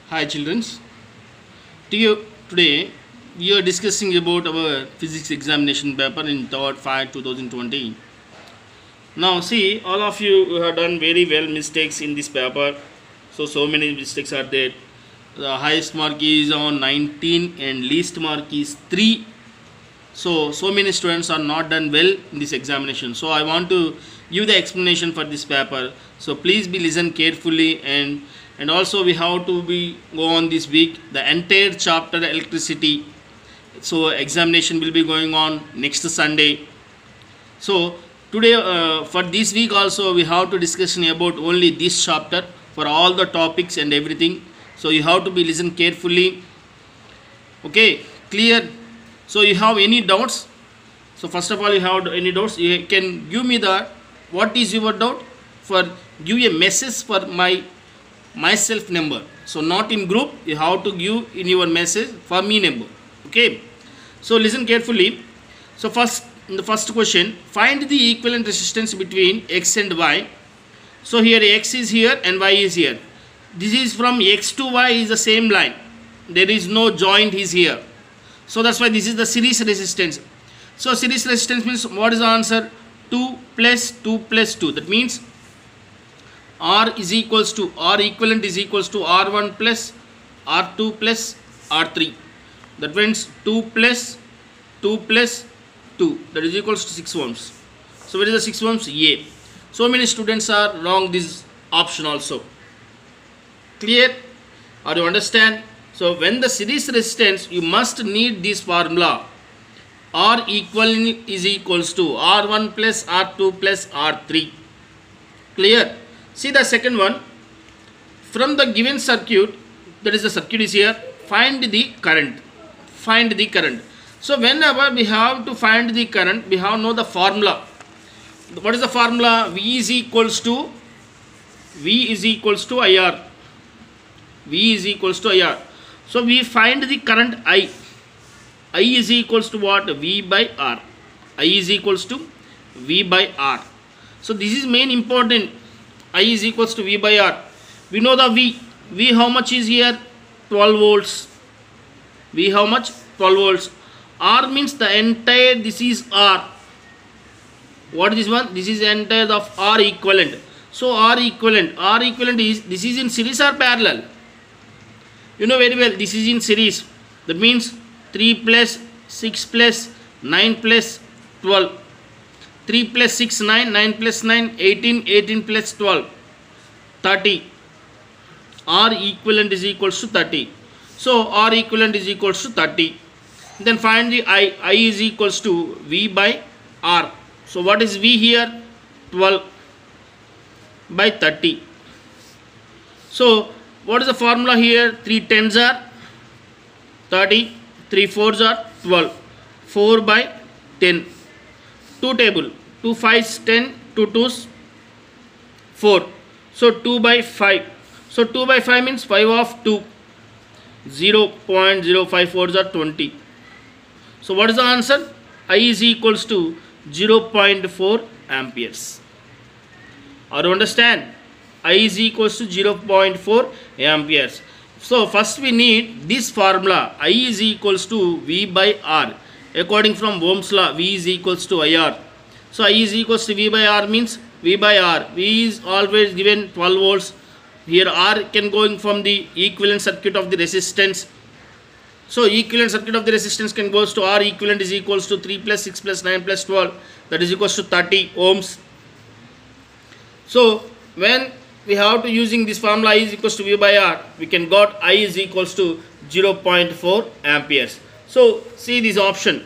Hi children. Today we are discussing about our physics examination paper in 3rd 5 2020. Now see, all of you have done very well mistakes in this paper. So many mistakes are there. The highest mark is on 19 and least mark is 3. So many students are not done well in this examination. So I want to give the explanation for this paper. So please be listen carefully, and also we have to be go on this week the entire chapter electricity. So examination will be going on next Sunday. So today for this week also we have to discussion about only this chapter for all the topics and everything. So you have to be listen carefully. Okay, clear? So you have any doubts? So first of all, you have any doubts, you can give me the what is your doubt, for give a message for myself number. So not in group, you have to give in your message for me number. Okay, so listen carefully. So first, in the first question, find the equivalent resistance between x and y. So here x is here and y is here. This is from x to y is the same line, there is no joint is here. So that's why this is the series resistance. So series resistance means what is the answer? 2 plus 2 plus 2. That means R is equals to R equivalent is equals to R1 plus R2 plus R3. That means 2 plus 2 plus 2. That is equals to 6 ohms. So where is the 6 ohms? A. So many students are wrong this option also. Clear? Or you understand? So when the series resistance, you must need this formula. R equivalent is equals to R1 plus R2 plus R3. Clear? See the second one. From the given circuit, that is the circuit is here, find the current. Find the current. So whenever we have to find the current, we have to know the formula. What is the formula? V is equals to IR. V is equals to IR. So we find the current I. I is equals to what? V by R. I is equals to V by R. So this is main important. I is equals to V by R. We know the V. V how much is here? 12 volts. V how much? 12 volts. R means the entire, this is R. What is this one? This is entire of R equivalent. So R equivalent is, this is in series or parallel? You know very well, this is in series. That means 3 plus 6 plus 9 plus 12. 3 plus 6, 9, 9 plus 9, 18, 18 plus 12, 30. R equivalent is equals to 30. So R equivalent is equals to 30. Then find the I. I is equals to V by R. So what is V here? 12 by 30. So what is the formula here? 3 tens are 30, 3 fours are 12, 4 by 10. 2 table, 2 5s 10, 2 2s 4. So 2 by 5. So 2 by 5 means 5 of 2. 0.054 are 20. So what is the answer? I is equals to 0.4 amperes. Or you understand? I is equals to 0.4 amperes. So first we need this formula. I is equals to V by R. According from Ohm's law, V is equals to IR. So I is equals to V by R means V by R. V is always given 12 volts. Here R can go from the equivalent circuit of the resistance. So equivalent circuit of the resistance can goes to R equivalent is equals to 3 plus 6 plus 9 plus 12. That is equals to 30 ohms. So when we have to using this formula I is equals to V by R, we can got I is equals to 0.4 amperes. So see this option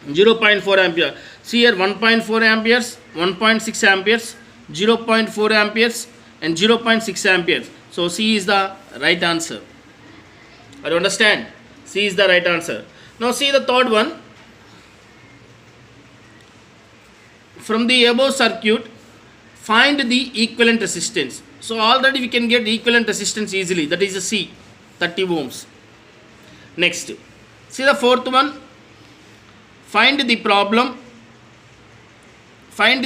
0.4 ampere. See here 1.4 amperes, 1.6 amperes, 0.4 amperes and 0.6 amperes. So C is the right answer. I understand. C is the right answer. Now see the third one. From the above circuit, find the equivalent resistance. So already we can get equivalent resistance easily. That is a C, 30 ohms. Next, see the fourth one. Find the problem. From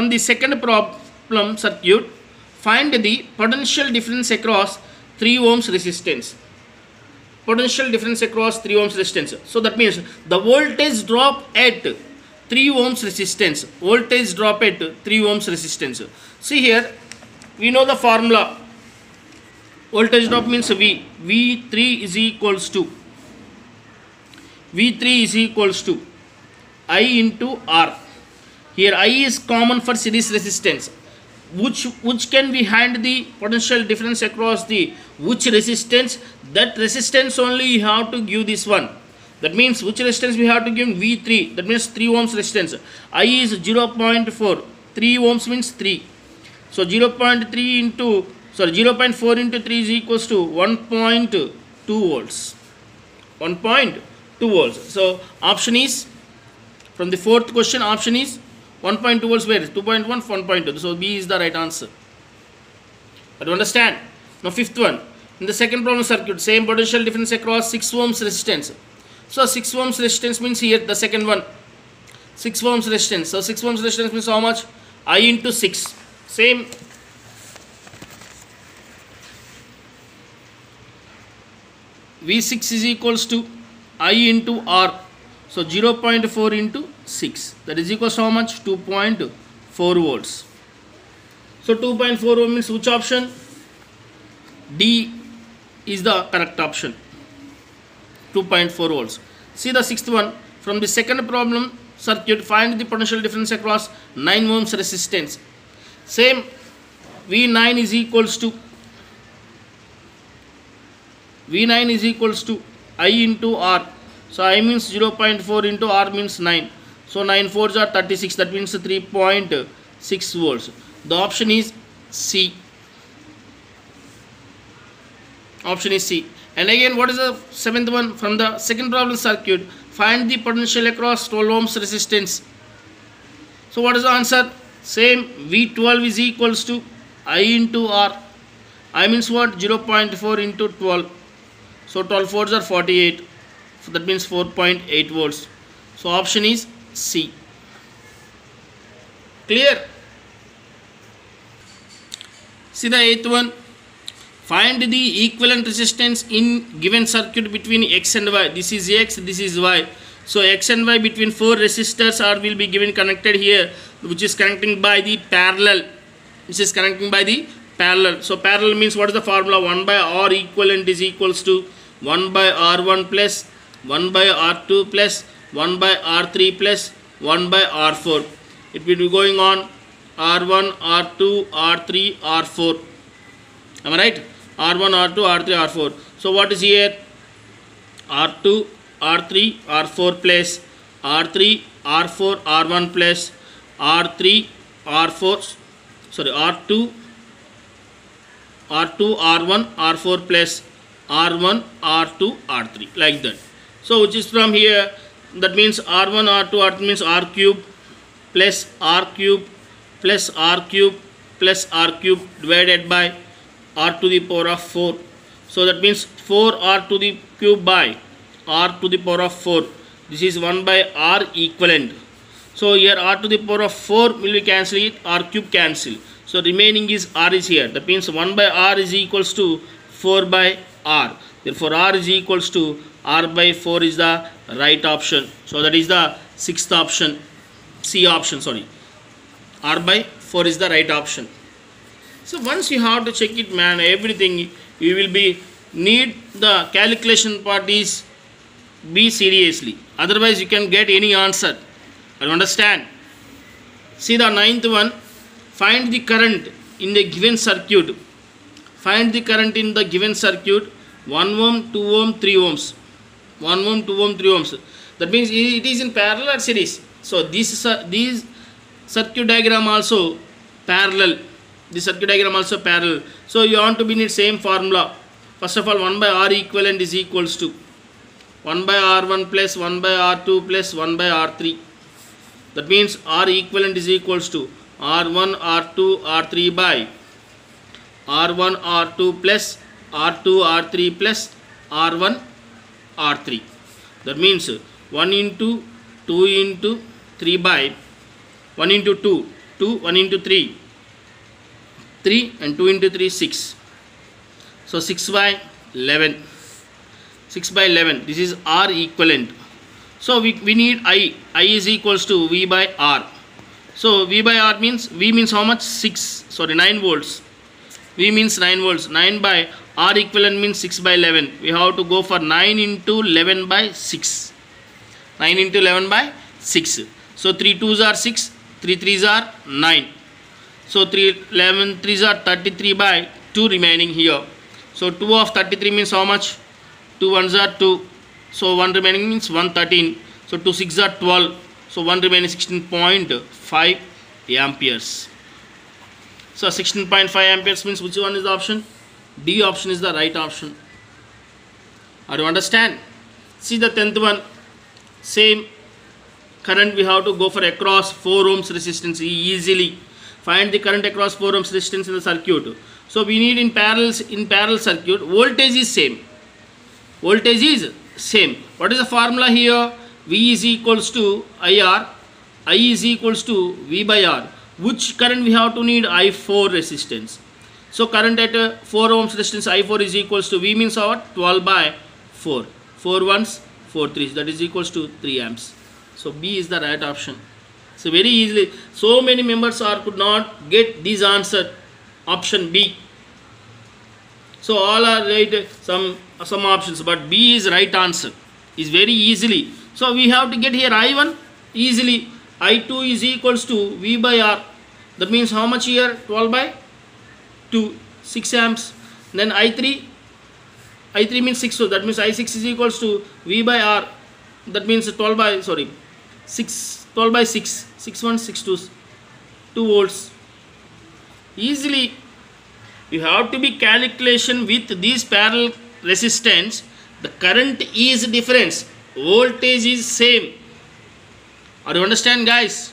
the second problem circuit, find the potential difference across 3 ohms resistance. Potential difference across 3 ohms resistance. So that means the voltage drop at 3 ohms resistance. Voltage drop at 3 ohms resistance. See here, we know the formula. Voltage drop means V. V3 is equals to I into R. Here I is common for series resistance. Which can we find the potential difference across the which resistance? That resistance only you have to give this one. That means which resistance we have to give? V3. That means 3 ohms resistance. I is 0.4. 3 ohms means 3. So 0.4 into 3 is equals to 1.2 volts. 1.2 volts. So option is, from the fourth question, option is 1.2 volts. Where? 2.1, 1.2. So B is the right answer. But you understand? Now fifth one. In the second problem circuit, same potential difference across 6 ohms resistance. So 6 ohms resistance means here the second one. 6 ohms resistance. So 6 ohms resistance means how much? I into 6. Same. V6 is equals to I into R. So 0.4 into 6. That is equals to how much? 2.4 volts. So 2.4 ohm means which option? D is the correct option. 2.4 volts. See the sixth one. From the second problem circuit, find the potential difference across 9 ohms resistance. Same. V9 is equals to I into R. So I means 0.4 into R means 9. So 9 4s are 36. That means 3.6 volts. The option is C. Option is C. And again, what is the seventh one? From the second problem circuit, find the potential across 12 ohms resistance. So what is the answer? Same. V12 is equals to I into R. I means what? 0.4 into 12. So 12 4s are 48. So that means 4.8 volts. So option is C. Clear? See the eighth one. Find the equivalent resistance in given circuit between X and Y. This is X, this is Y. So X and Y between 4 resistors are will be given connected here, which is connecting by the parallel. So parallel means what is the formula? 1 by R equivalent is equals to 1 by R1 plus 1 by R2 plus 1 by R3 plus 1 by R4. It will be going on R1, R2, R3, R4. Am I right? R1, R2, R3, R4. So what is here? R2, R3, R4 plus R3, R4, R1 plus R3, R4. Sorry, R2, R1, R4 plus R1, R2, R3. Like that. So which is from here? That means R1, R2, R3 means R cube plus R cube plus R cube plus R cube divided by R to the power of 4. So that means 4R to the cube by R to the power of 4. This is 1 by R equivalent. So here R to the power of 4 will be cancel it, R cube cancel. So remaining is R is here. That means 1 by R is equals to 4 by R. Therefore R is equals to R by 4 is the right option. So that is the sixth option. C option, sorry. R by 4 is the right option. So once you have to check it, man, everything you will be need the calculation part is be seriously. Otherwise you can get any answer. I understand. See the ninth one. Find the current in the given circuit. Find the current in the given circuit. 1 ohm, 2 ohm, 3 ohms. 1 ohm, 2 ohm, 3 ohms. That means it is in parallel or series. So these circuit diagram also parallel. The circuit diagram also parallel. So you want to be in same formula. First of all, 1 by R equivalent is equals to 1 by R1 plus 1 by R2 plus 1 by R3. That means R equivalent is equals to R1, R2, R3 by R1, R2 plus R2, R3 plus R1, R3. That means 1 into 2 into 3 by 1 into 2, 1 into 3, 3 and 2 into 3, 6. So 6 by 11, 6 by 11, this is R equivalent. So we need I is equals to V by R. So V by R means, V means how much? 9 volts. V means 9 volts. 9 by R equivalent means 6 by 11. We have to go for 9 into 11 by 6. 9 into 11 by 6. So 3 2s are 6, 3 3s are 9. So 11 3s are 33 by 2 remaining here. So 2 of 33 means how much? 2 1s are 2. So 1 remaining means 113. So 2 6 are 12. So 1 remaining 16.5 amperes. So 16.5 amperes means which one is the option? D option is the right option. Are you understand? See the 10th one. Same current we have to go for across 4 ohms resistance easily. Find the current across 4 ohms resistance in the circuit. So we need in parallel circuit, voltage is same. Voltage is same. What is the formula here? V is equals to IR, I is equals to V by R. Which current we have to need? I4 resistance. So current at 4 ohms resistance I4 is equals to, V means what? 12 by 4. 4 ones, 4 threes, that is equals to 3 amps. So B is the right option. So very easily, so many members could not get this answer, option B. So all are right, some options, but B is right answer, is very easily. So we have to get here I1 easily. I2 is equals to V by R. That means how much here? 12 by 2, 6 amps. Then I3 means 6. So that means I6 is equals to V by R. That means 12 by 6. 6 1 6 2, 2 volts. Easily you have to be calculation with these parallel resistance. The current is difference, voltage is same. Are you understand guys?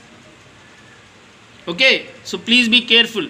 Okay, so please be careful.